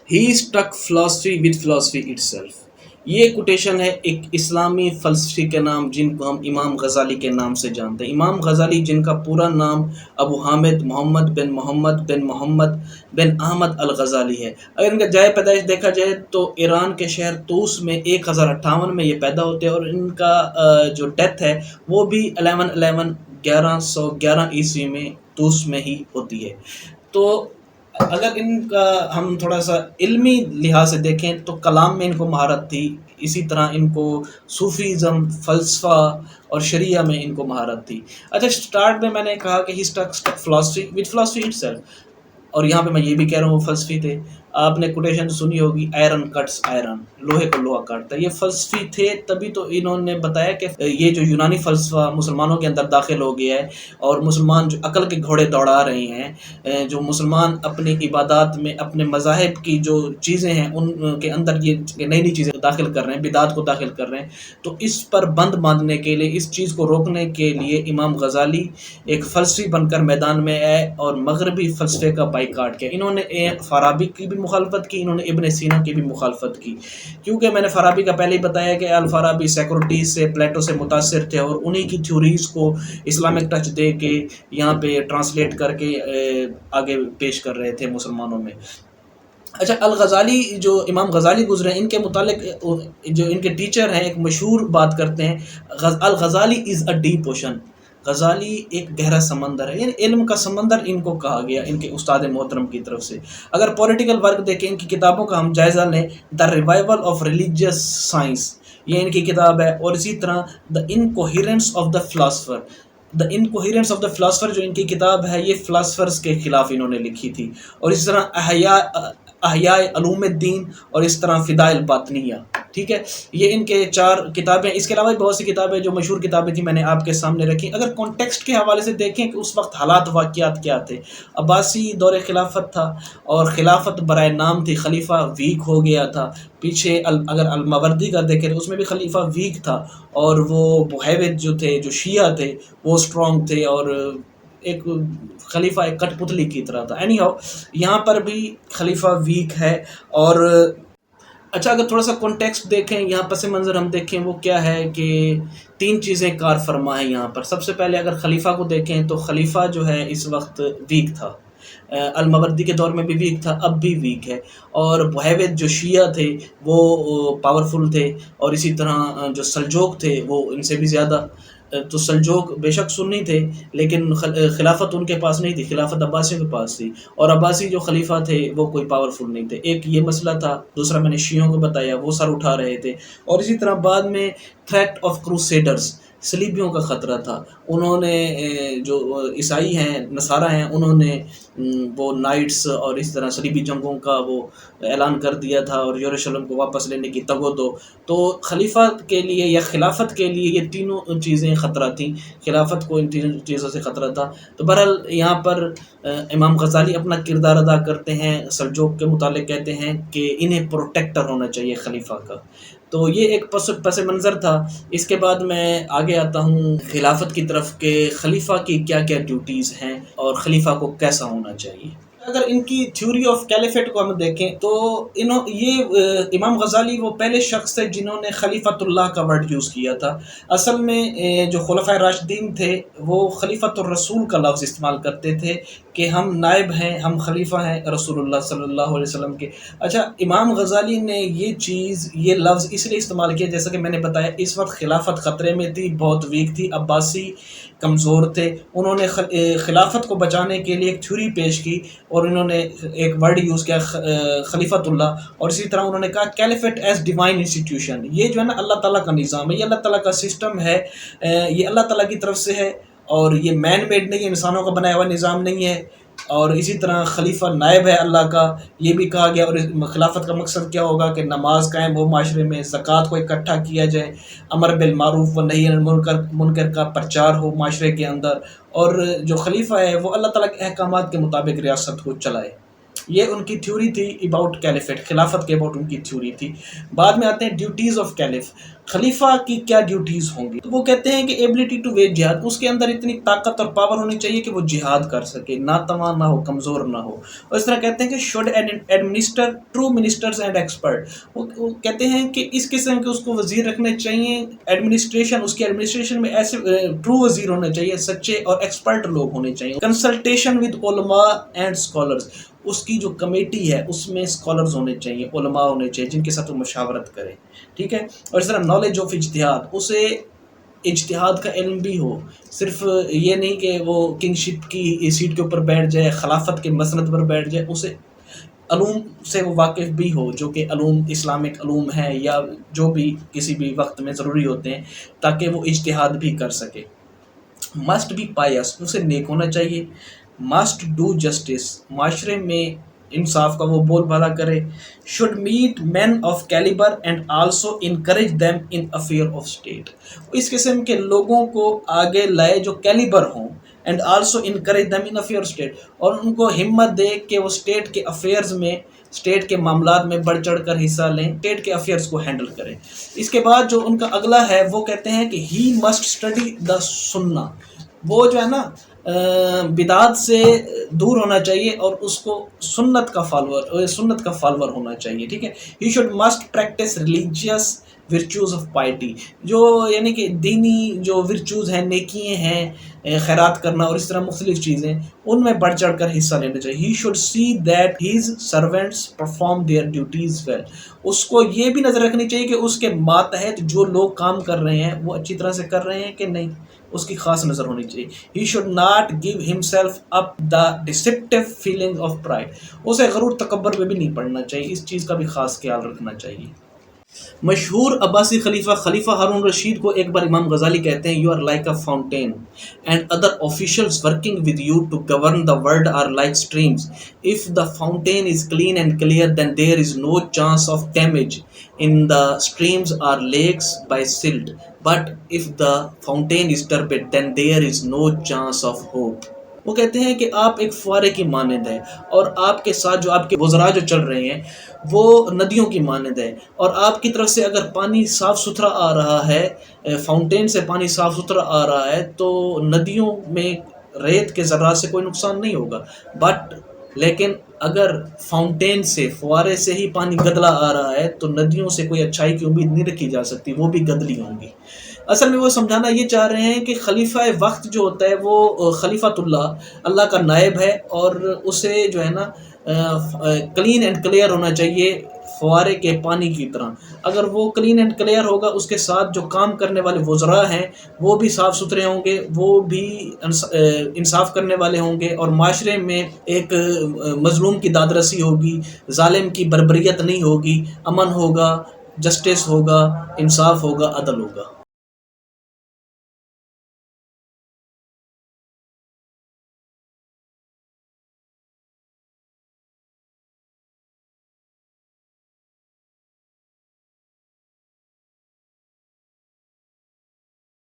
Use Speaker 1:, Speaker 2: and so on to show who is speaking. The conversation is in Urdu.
Speaker 1: He stick philosophy with philosophy itself. یہ کوٹیشن ہے ایک اسلامی فلسفی کے نام جن کو ہم امام غزالی کے نام سے جانتے ہیں. امام غزالی جن کا پورا نام ابو حامد محمد بن احمد الغزالی ہے. اگر ان کا جائے پیدائش دیکھا جائے تو ایران کے شہر طوس میں 1058 میں یہ پیدا ہوتے ہیں، اور ان کا جو ڈیتھ ہے وہ بھی 1111 عیسوی میں طوس میں ہی ہوتی ہے. تو اگر ان کا ہم تھوڑا سا علمی لحاظ سے دیکھیں تو کلام میں ان کو مہارت تھی، اسی طرح ان کو صوفیزم، فلسفہ اور شریعہ میں ان کو مہارت تھی. اچھا، سٹارٹ میں نے کہا کہ he stick philosophy with philosophy itself, اور یہاں پہ میں یہ بھی کہہ رہا ہوں وہ فلسفی تھے. آپ نے کوٹیشن سنی ہوگی، آئرن کٹس آئرن، لوہے کو لوہا کاٹتا ہے. یہ فلسفی تھے، تبھی تو انہوں نے بتایا کہ یہ جو یونانی فلسفہ مسلمانوں کے اندر داخل ہو گیا ہے، اور مسلمان جو عقل کے گھوڑے دوڑا رہے ہیں، جو مسلمان اپنی عبادات میں اپنے مذاہب کی جو چیزیں ہیں ان کے اندر یہ نئی نئی چیزیں داخل کر رہے ہیں، بدعات کو داخل کر رہے ہیں، تو اس پر بند باندھنے کے لیے، اس چیز کو روکنے کے لیے امام غزالی ایک فلسفی بن کر میدان میں آئے اور مغربی فلسفے کا بائیکاٹ کیا. انہوں نے فارابی کی بھی مخالفت کی، انہوں نے ابن سینا کی بھی مخالفت کی، کیونکہ میں نے فارابی کا پہلے ہی بتایا کہ الفارابی سیکرٹیز سے، پلیٹو سے متاثر تھے، اور انہی کی تھیوریز کو اسلامک ٹچ دے کے یہاں پہ ٹرانسلیٹ کر کے آگے پیش کر رہے تھے مسلمانوں میں. اچھا، الغزالی جو امام غزالی گزرے ہیں، ان کے متعلق جو ان کے ٹیچر ہیں ایک مشہور بات کرتے ہیں، الغزالی از اے ڈیپ اوشن. غزالی ایک گہرا سمندر ہے، یعنی علم کا سمندر ان کو کہا گیا ان کے استاد محترم کی طرف سے. اگر پولیٹیکل ورک دیکھیں، ان کی کتابوں کا ہم جائزہ لیں، the revival of religious science, یہ ان کی کتاب ہے، اور اسی طرح the incoherence of the philosopher. The incoherence of the philosopher جو ان کی کتاب ہے، یہ فلاسفرز کے خلاف انہوں نے لکھی تھی. اور اس طرح احیاء علوم الدین، اور اس طرح فداء الباطنیہ. ٹھیک ہے، یہ ان کے 4 کتابیں. اس کے علاوہ بھی بہت سی کتابیں جو مشہور کتابیں تھیں میں نے آپ کے سامنے رکھی. اگر کانٹیکسٹ کے حوالے سے دیکھیں کہ اس وقت حالات واقعات کیا تھے، عباسی دور خلافت تھا، اور خلافت برائے نام تھی، خلیفہ ویک ہو گیا تھا. پیچھے اگر الماوردی کا دیکھیں تو اس میں بھی خلیفہ ویک تھا، اور وہ بوہیوت جو تھے، جو شیعہ تھے، وہ اسٹرانگ تھے، اور ایک خلیفہ ایک کٹ پتلی کی طرح تھا. اینی ہاؤ، یہاں پر بھی خلیفہ ویک ہے. اور اچھا، اگر تھوڑا سا کانٹیکسٹ دیکھیں، یہاں پس منظر ہم دیکھیں، وہ کیا ہے کہ 3 چیزیں کار فرما ہیں یہاں پر. سب سے پہلے اگر خلیفہ کو دیکھیں تو خلیفہ جو ہے اس وقت ویک تھا، الماوردی کے دور میں بھی ویک تھا، اب بھی ویک ہے. اور بوہیوت جو شیعہ تھے وہ پاورفل تھے، اور اسی طرح جو سلجوق تھے وہ ان سے بھی زیادہ. تو سلجوق بے شک سنی تھے، لیکن خلافت ان کے پاس نہیں تھی، خلافت عباسیوں کے پاس تھی، اور عباسی جو خلیفہ تھے وہ کوئی پاورفل نہیں تھے. ایک یہ مسئلہ تھا. دوسرا میں نے شیعوں کو بتایا، وہ سر اٹھا رہے تھے. اور اسی طرح بعد میں تھریٹ آف کروسیڈرز، صلیبیوں کا خطرہ تھا. انہوں نے جو عیسائی ہیں، نصارہ ہیں، انہوں نے وہ نائٹس اور اس طرح صلیبی جنگوں کا وہ اعلان کر دیا تھا، اور یروشلم کو واپس لینے کی تگ و دو. تو خلیفہ کے لیے یا خلافت کے لیے یہ تینوں چیزیں خطرہ تھیں. خلافت کو ان تینوں چیزوں سے خطرہ تھا. تو بہرحال یہاں پر امام غزالی اپنا کردار ادا کرتے ہیں. سلجوق کے متعلق کہتے ہیں کہ انہیں پروٹیکٹر ہونا چاہیے خلیفہ کا. تو یہ ایک پس منظر تھا. اس کے بعد میں آگے آتا ہوں خلافت کی طرف کہ خلیفہ کی کیا کیا ڈیوٹیز ہیں اور خلیفہ کو کیسا ہونا چاہیے. اگر ان کی تھیوری آف کیلیفیٹ کو ہم دیکھیں تو امام غزالی وہ پہلے شخص تھے جنہوں نے خلیفۃ اللہ کا ورڈ یوز کیا تھا. اصل میں جو خلفائے راشدین تھے وہ خلیفۃ الرسول کا لفظ استعمال کرتے تھے کہ ہم نائب ہیں، ہم خلیفہ ہیں رسول اللہ صلی اللہ علیہ وسلم کے. اچھا، امام غزالی نے یہ لفظ اس لیے استعمال کیا، جیسا کہ میں نے بتایا اس وقت خلافت خطرے میں تھی، بہت ویک تھی، عباسی کمزور تھے. انہوں نے خلافت کو بچانے کے لیے ایک تھیوری پیش کی، اور انہوں نے ایک ورڈ یوز کیا خلیفۃ اللہ. اور اسی طرح انہوں نے کہا کیلیفیٹ ایز ڈیوائن انسٹیٹیوشن. یہ جو ہے نا اللہ تعالیٰ کا نظام ہے، یہ اللہ تعالیٰ کا سسٹم ہے، یہ اللہ تعالیٰ کی طرف سے ہے، اور یہ مین میڈ نہیں ہے، انسانوں کا بنایا ہوا نظام نہیں ہے. اور اسی طرح خلیفہ نائب ہے اللہ کا، یہ بھی کہا گیا. اور خلافت کا مقصد کیا ہوگا کہ نماز قائم ہو معاشرے میں، زکوٰۃ کو اکٹھا کیا جائے، امر بالمعروف و نہی عن المنکر کا پرچار ہو معاشرے کے اندر، اور جو خلیفہ ہے وہ اللہ تعالیٰ کے احکامات کے مطابق ریاست کو چلائے. یہ ان کی تھیوری تھی اباؤٹ کیلیفیٹ، خلافت کے اباؤٹ ان کی تھیوری تھی۔ بعد میں آتے ہیں ڈیوٹیز آف کیلف، خلیفہ کی کیا ڈیوٹیز ہوں گی؟ تو وہ کہتے ہیں کہ ایبلٹی ٹو ویج جہاد، اس کے اندر اتنی طاقت اور پاور ہونی چاہیے کہ وہ جہاد کر سکے، ناتواں نہ ہو، کمزور نہ ہو۔ اور اس طرح کہتے ہیں کہ should administer true ministers and expert, وہ کہتے ہیں کہ اس قسم کے اس کو وزیر رکھنے چاہیے، ایڈمنسٹریشن، اس کی ایڈمنسٹریشن میں ایسے ٹرو وزیر ہونے چاہیے، سچے اور ایکسپرٹ لوگ ہونے چاہیے۔ کنسلٹیشن ود علماء اینڈ اسکالرز، اس کی جو کمیٹی ہے اس میں اسکالرز ہونے چاہیے، علماء ہونے چاہیے جن کے ساتھ وہ مشاورت کرے، ٹھیک ہے۔ اور اس طرح نالج آف اجتہاد، اسے اجتہاد کا علم بھی ہو، صرف یہ نہیں کہ وہ کنگ شپ کی سیٹ کے اوپر بیٹھ جائے، خلافت کے مسند پر بیٹھ جائے، اسے علوم سے وہ واقف بھی ہو، جو کہ علوم اسلامک علوم ہے یا جو بھی کسی بھی وقت میں ضروری ہوتے ہیں، تاکہ وہ اجتہاد بھی کر سکے۔ مسٹ بی پائس، اسے نیک ہونا چاہیے۔ مسٹ ڈو جسٹس، معاشرے میں انصاف کا وہ بول بالا کرے۔ Should meet men of calibre and also encourage them in affair of state, اس قسم کے لوگوں کو آگے لائے جو کیلیبر ہوں، and also encourage them in affair state, اور ان کو ہمت دے کہ وہ اسٹیٹ کے افیئرز میں، اسٹیٹ کے معاملات میں بڑھ چڑھ کر حصہ لیں، اسٹیٹ کے افیئرز کو ہینڈل کریں۔ اس کے بعد جو ان کا اگلا ہے وہ کہتے ہیں کہ ہی مسٹ اسٹڈی دا سنہ، وہ جو ہے نا بدعات سے دور ہونا چاہیے اور اس کو سنت کا فالوور ہونا چاہیے، ٹھیک ہے۔ He should must practice religious virtues of piety, جو یعنی کہ دینی جو ورچوز ہیں، نیکیاں ہیں، خیرات کرنا اور اس طرح مختلف چیزیں، ان میں بڑھ چڑھ کر حصہ لینا چاہیے۔ He should see that his servants perform their duties well, اس کو یہ بھی نظر رکھنی چاہیے کہ اس کے ماتحت جو لوگ کام کر رہے ہیں وہ اچھی طرح سے کر رہے ہیں کہ نہیں، اس کی خاص نظر ہونی چاہیے۔ He should not give himself up the deceptive feeling of pride, اسے غرور تکبر میں بھی نہیں پڑنا چاہیے، اس چیز کا بھی خاص خیال رکھنا چاہیے۔ مشہور عباسی خلیفہ ہارون رشید کو ایک بار امام غزالی کہتے ہیں، you are like a fountain and other officials working with you to govern the world are like streams, if the fountain is clean and clear then there is no chance of damage, in the streams are leaks by silt, but if the fountain is troubled then there is no chance of hope. وہ کہتے ہیں کہ آپ ایک فوارے کی مانند ہے، اور آپ کے ساتھ جو آپ کے وزراء جو چل رہے ہیں وہ ندیوں کی مانند ہے، اور آپ کی طرف سے اگر پانی صاف ستھرا آ رہا ہے، فاؤنٹین سے پانی صاف ستھرا آ رہا ہے، تو ندیوں میں ریت کے ذرات سے کوئی نقصان نہیں ہوگا، لیکن اگر فاؤنٹین سے، فوارے سے ہی پانی گدلا آ رہا ہے تو ندیوں سے کوئی اچھائی کی امید نہیں رکھی جا سکتی، وہ بھی گدلی ہوں گی۔ اصل میں وہ سمجھانا یہ چاہ رہے ہیں کہ خلیفہ وقت جو ہوتا ہے وہ خلیفۃ اللہ کا نائب ہے، اور اسے جو ہے نا کلین اینڈ کلیئر ہونا چاہیے، فوارے کے پانی کی طرح۔ اگر وہ کلین اینڈ کلیئر ہوگا، اس کے ساتھ جو کام کرنے والے وزراء ہیں وہ بھی صاف ستھرے ہوں گے، وہ بھی انصاف کرنے والے ہوں گے، اور معاشرے میں ایک مظلوم کی داد رسی ہوگی، ظالم کی بربریت نہیں ہوگی، امن ہوگا، جسٹس ہوگا، انصاف ہوگا، عدل ہوگا۔